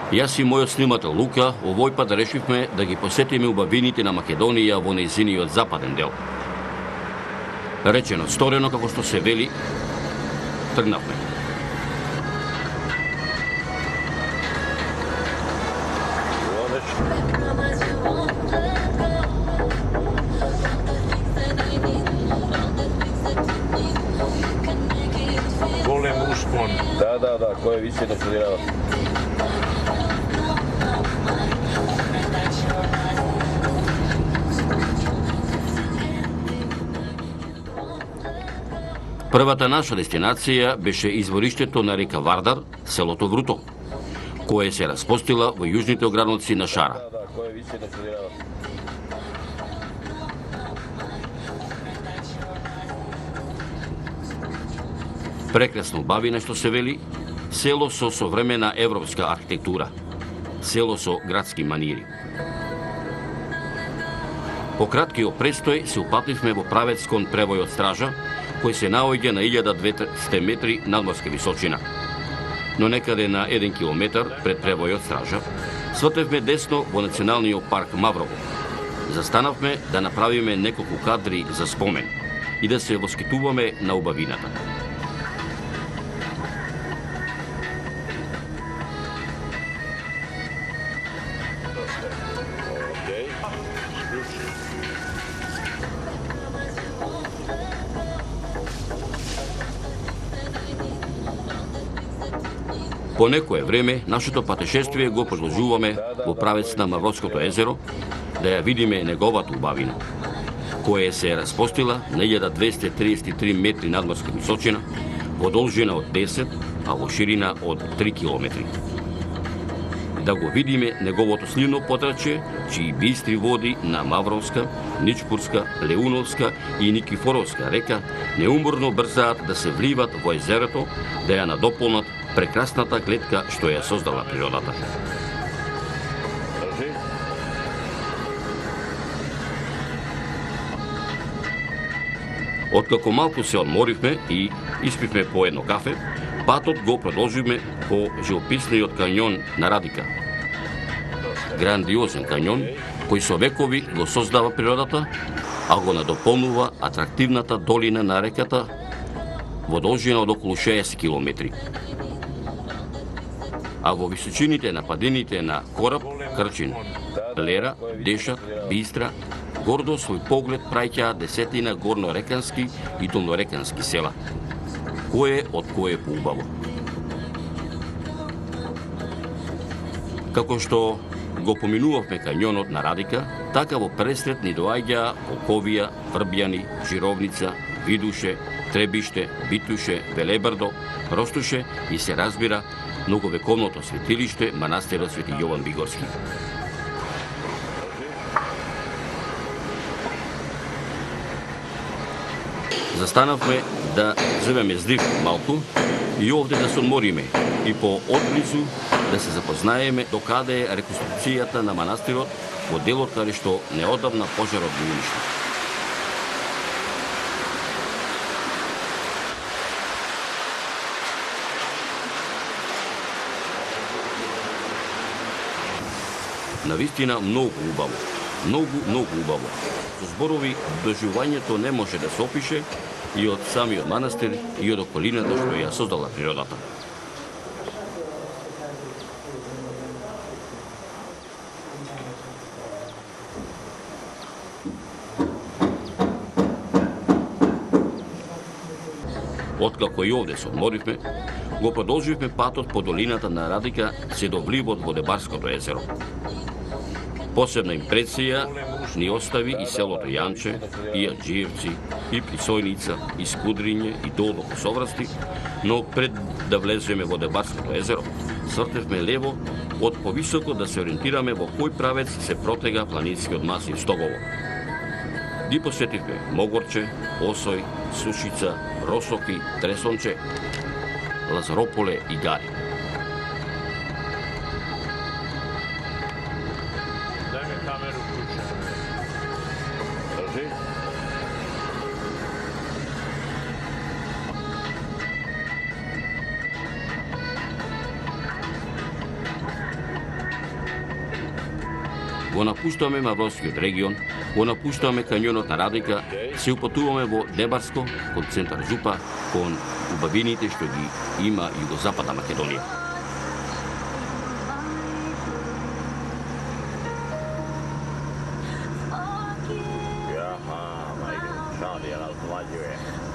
Јас и мојот снимател Лука овој пат решивме да ги посетиме убавините на Македонија во нејзиниот западен дел. Речено сторено, како што се вели, тргнавме. Голем успон. Да, кој више да студирава. Првата наша дестинација беше извориштето на река Вардар, селото Вруто, кое се распостила во јужните ограници на Шара. Кој више да студирава. Прекрасно убавина што се вели, село со современа европска архитектура, село со градски манири. По краткиот престој се упативме во правец кон превојот Стража, кој се наоѓа на 1200 метри надморска височина. Но некаде на 1 километар пред превојот Стража, сватевме десно во Националниот парк Маврово. Застанавме да направиме неколку кадри за спомен и да се воскитуваме на убавината. По некое време, нашето патешествие го продолжуваме во правец на Мавровското езеро, да ја видиме неговата убавина, која се распостила на 1233 метри надморска височина, во должина од 10, а во ширина од 3 километри. Да го видиме неговото сливно потраче, чии бистри води на Мавровска, Ничпурска, Леуновска и Никифоровска река неуморно брзаат да се вливат во езерото, да ја надополнат прекрасната клетка што ја создала природата. Откако малку се одморивме и испивме по едно кафе, патот го продолживме по живописниот кањон на Радика. Грандиозен кањон кој со векови го создава природата, а го надополнува атрактивната долина на реката во должина од околу 60 километри. А во височините на падините на Кораб, Крчин, Лера, Дешат, Бистра, гордо свој поглед праќаат десетина горнорекански и долнорекански села. Кое од кое поубаво. Како што го поминувавме кањонот на Радика, така во пресред ни доаѓа Полковија, Врбјани, Жировница, Видуше, Требиште, Битуше, Велебрдо, Ростуше и се разбира многовековното светилиште манастирот Свети Јован Бигорски. Застанавме да земеме здрив малку и овде да се одмориме и по отблизу да се запознаеме докаде е реконструкцијата на манастирот во делот каде што неодамна пожарот го уништи. Навистина многу убаво. Многу убаво. Со зборови доживувањето не може да се опише и од самиот манастир и од околината што ја создала природата. Откако и овде се одморивме, го продолживме патот по долината на Радика се до вливот во Дебарското езеро. Посебна импресија ни остави и селото Јанче, и Аџиевци, и Присојница, и Скудриње, и Долно Косоврасти, но пред да влеземе во Дебарското езеро, свртевме лево од повисоко да се ориентираме во кој правец се протега планинскиот масив Стогово. Ги посетивме Могорче, Осој, Сушица, Росоки, Тресонче, Лазарополе и Гари. Го напуштаме Мавровскиот регион, го напуштаме кањонот на Радика, се упатуваме во Дебарско, кон центар Жупа, кон убавините што ги има југозападна Македонија. Jaha, ma idem, šta djela, zvađuje.